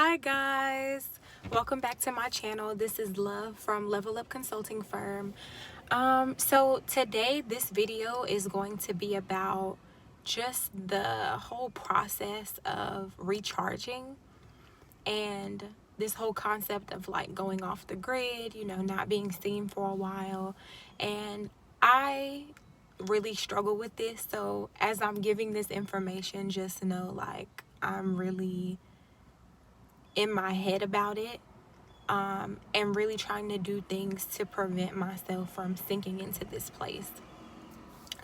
Hi guys, welcome back to my channel. This is Love from Level Up Consulting Firm. So today this video is going to be about just the whole process of recharging and this whole concept of like going off the grid, not being seen for a while. And I really struggle with this, so as I'm giving this information, just know like I'm really in my head about it, and really trying to do things to prevent myself from sinking into this place.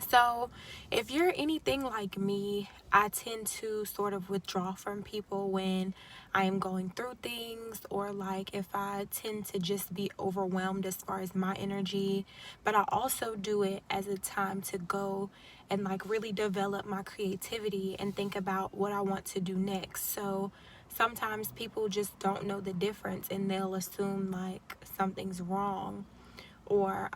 So if you're anything like me, I tend to sort of withdraw from people when I am going through things, or like if I tend to just be overwhelmed as far as my energy. But I also do it as a time to go and like really develop my creativity and think about what I want to do next. So sometimes people just don't know the difference and they'll assume like something's wrong, or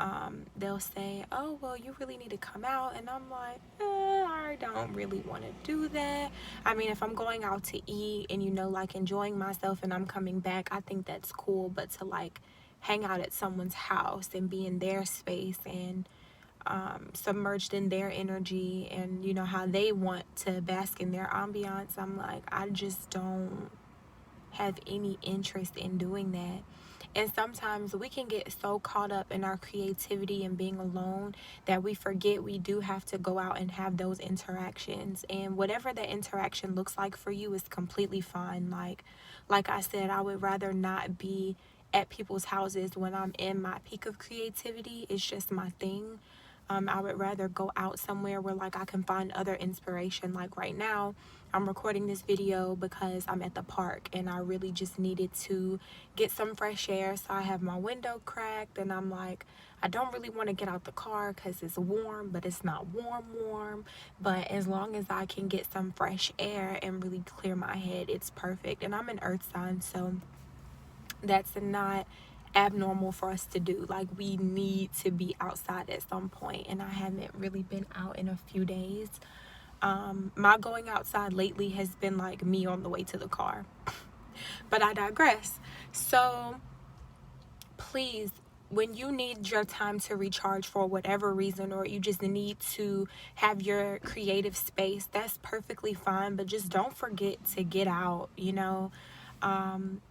they'll say, oh well, you really need to come out, and I'm like, I don't really want to do that. I mean, if I'm going out to eat and like enjoying myself and I'm coming back, I think that's cool. But to like hang out at someone's house and be in their space and submerged in their energy, and how they want to bask in their ambiance, I'm like, I just don't have any interest in doing that. And sometimes we can get so caught up in our creativity and being alone that we forget we do have to go out and have those interactions. And whatever that interaction looks like for you is completely fine. Like I said, I would rather not be at people's houses when I'm in my peak of creativity. It's just my thing. I would rather go out somewhere where like I can find other inspiration. Like right now, I'm recording this video because I'm at the park and I really just needed to get some fresh air. So I have my window cracked and I'm like, I don't really want to get out the car because it's warm, but it's not warm. But as long as I can get some fresh air and really clear my head, it's perfect. And I'm an earth sign, so that's not abnormal for us to do. Like, we need to be outside at some point, and I haven't really been out in a few days. My going outside lately has been like me on the way to the car. But I digress. So please, when you need your time to recharge for whatever reason, or you just need to have your creative space, that's perfectly fine. But just don't forget to get out,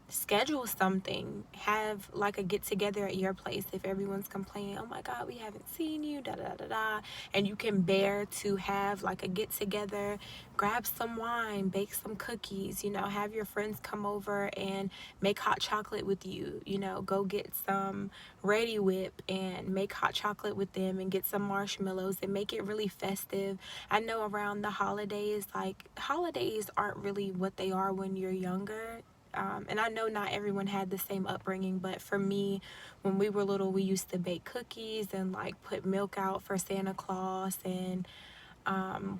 schedule something, have like a get together at your place. If everyone's complaining, oh my god, we haven't seen you, da da da da, and you can bear to have like a get together, grab some wine, bake some cookies, have your friends come over and make hot chocolate with you, go get some Ready Whip and make hot chocolate with them, and get some marshmallows and make it really festive. I know around the holidays, like, holidays aren't really what they are when you're younger. And I know not everyone had the same upbringing, but for me, when we were little, we used to bake cookies and like put milk out for Santa Claus, and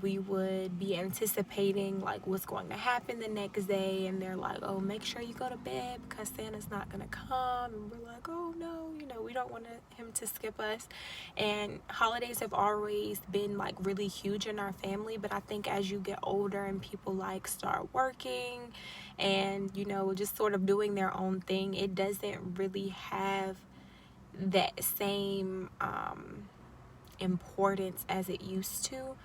we would be anticipating like what's going to happen the next day, and they're like, oh, make sure you go to bed because Santa's not gonna come, and we're like, oh no, we don't want him to skip us. And holidays have always been like really huge in our family, but I think as you get older and people like start working and just sort of doing their own thing, it doesn't really have that same importance as it used to.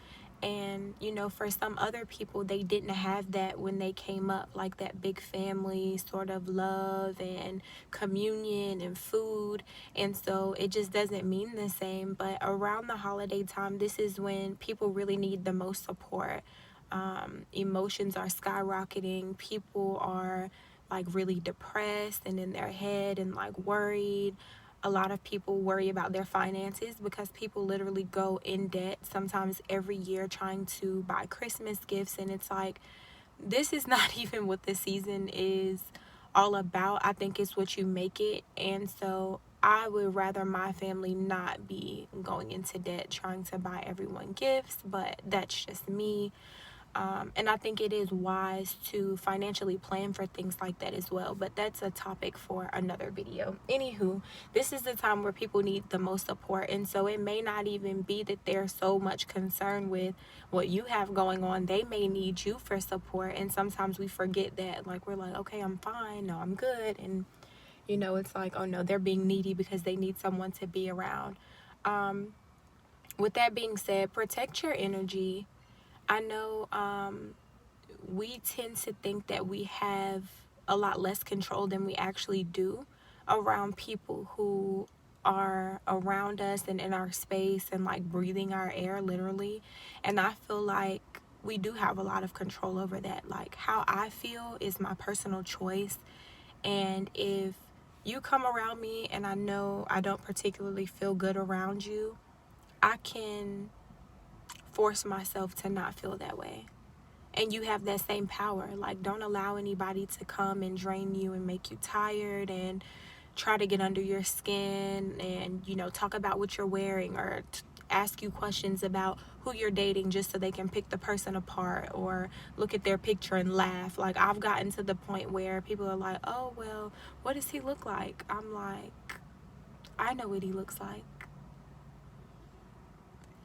And for some other people, they didn't have that when they came up, like that big family sort of love and communion and food, and so it just doesn't mean the same. But around the holiday time, this is when people really need the most support. Emotions are skyrocketing, people are like really depressed and in their head and like worried. A lot of people worry about their finances because people literally go in debt sometimes every year trying to buy Christmas gifts, and it's like, this is not even what the season is all about. I think it's what you make it. And so I would rather my family not be going into debt trying to buy everyone gifts, but that's just me. And I think it is wise to financially plan for things like that as well. But that's a topic for another video. Anywho, this is the time where people need the most support. And so it may not even be that they're so much concerned with what you have going on. They may need you for support. And sometimes we forget that. Like, we're like, okay, I'm fine. No, I'm good. And, you know, it's like, oh no, they're being needy because they need someone to be around. With that being said, protect your energy. I know we tend to think that we have a lot less control than we actually do around people who are around us and in our space and like breathing our air literally. And I feel like we do have a lot of control over that. Like, how I feel is my personal choice. And if you come around me and I know I don't particularly feel good around you, I can force myself to not feel that way. And you have that same power. Like, don't allow anybody to come and drain you and make you tired and try to get under your skin and, you know, talk about what you're wearing or ask you questions about who you're dating just so they can pick the person apart or look at their picture and laugh. Like, I've gotten to the point where people are like, oh, well, what does he look like? I'm like, I know what he looks like.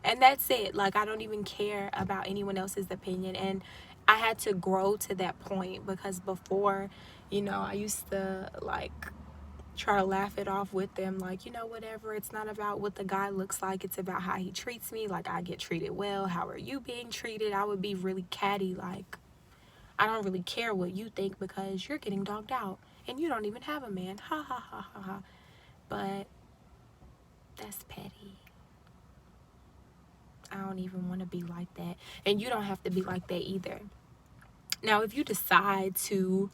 And that's it. Like, I don't even care about anyone else's opinion. And I had to grow to that point because before, you know, I used to like try to laugh it off with them, like, you know, whatever, it's not about what the guy looks like, it's about how he treats me. Like, I get treated well, how are you being treated? I would be really catty, like, I don't really care what you think because you're getting dogged out and you don't even have a man, ha ha ha ha ha. But that's petty. I don't even want to be like that. And you don't have to be like that either. Now, if you decide to,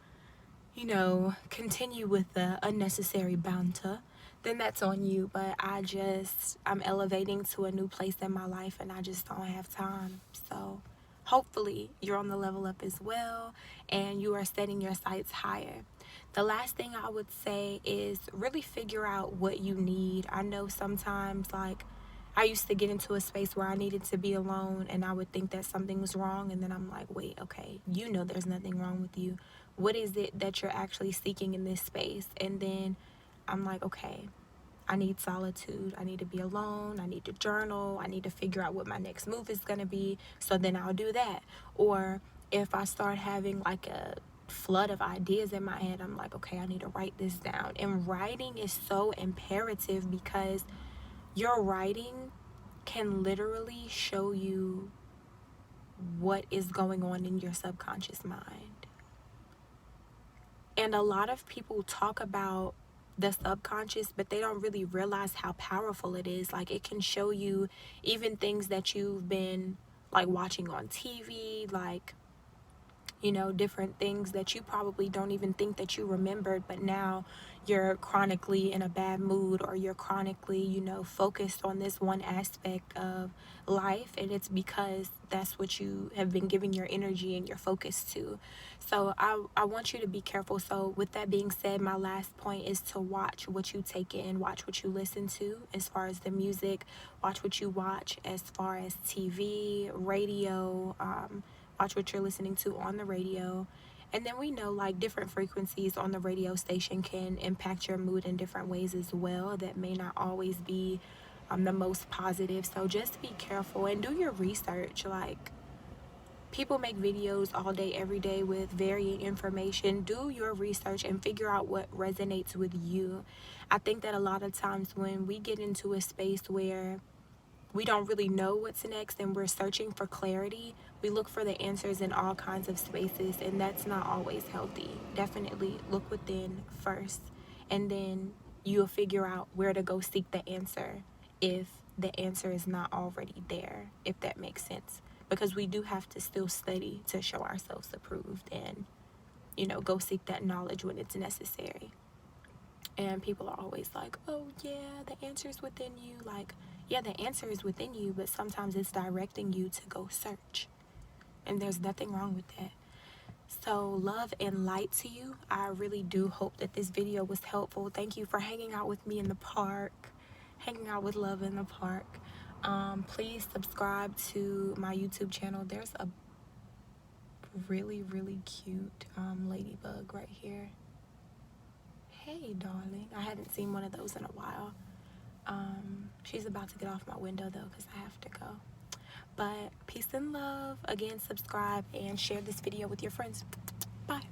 you know, continue with the unnecessary banter, then that's on you. But I'm elevating to a new place in my life and I just don't have time. So hopefully you're on the level up as well and you are setting your sights higher. The last thing I would say is really figure out what you need. I know sometimes, like, I used to get into a space where I needed to be alone and I would think that something was wrong. And then I'm like, wait, okay, you know there's nothing wrong with you. What is it that you're actually seeking in this space? And then I'm like, okay, I need solitude. I need to be alone. I need to journal. I need to figure out what my next move is going to be. So then I'll do that. Or if I start having like a flood of ideas in my head, I'm like, okay, I need to write this down. And writing is so imperative because your writing can literally show you what is going on in your subconscious mind. And a lot of people talk about the subconscious, but they don't really realize how powerful it is. Like, it can show you even things that you've been like watching on TV, like, you know, different things that you probably don't even think that you remembered, but now you're chronically in a bad mood or you're chronically, you know, focused on this one aspect of life, and it's because that's what you have been giving your energy and your focus to. So I want you to be careful. So with that being said, my last point is to watch what you take in, watch what you listen to as far as the music, watch what you watch as far as TV, radio, watch what you're listening to on the radio. And then we know, like, different frequencies on the radio station can impact your mood in different ways as well. That may not always be the most positive. So just be careful and do your research. Like, people make videos all day, every day with varying information. Do your research and figure out what resonates with you. I think that a lot of times when we get into a space where we don't really know what's next and we're searching for clarity, we look for the answers in all kinds of spaces, and that's not always healthy. Definitely look within first, and then you'll figure out where to go seek the answer if the answer is not already there, if that makes sense. Because we do have to still study to show ourselves approved and, you know, go seek that knowledge when it's necessary. And people are always like, oh yeah, the answer is within you. Like, yeah, the answer is within you, but sometimes it's directing you to go search. And there's nothing wrong with that. So love and light to you. I really do hope that this video was helpful. Thank you for hanging out with me in the park, hanging out with love in the park. Please subscribe to my YouTube channel. There's a really, really cute ladybug right here. Hey, darling. I haven't seen one of those in a while. She's about to get off my window though because I have to go. But peace and love. Again, subscribe and share this video with your friends. Bye.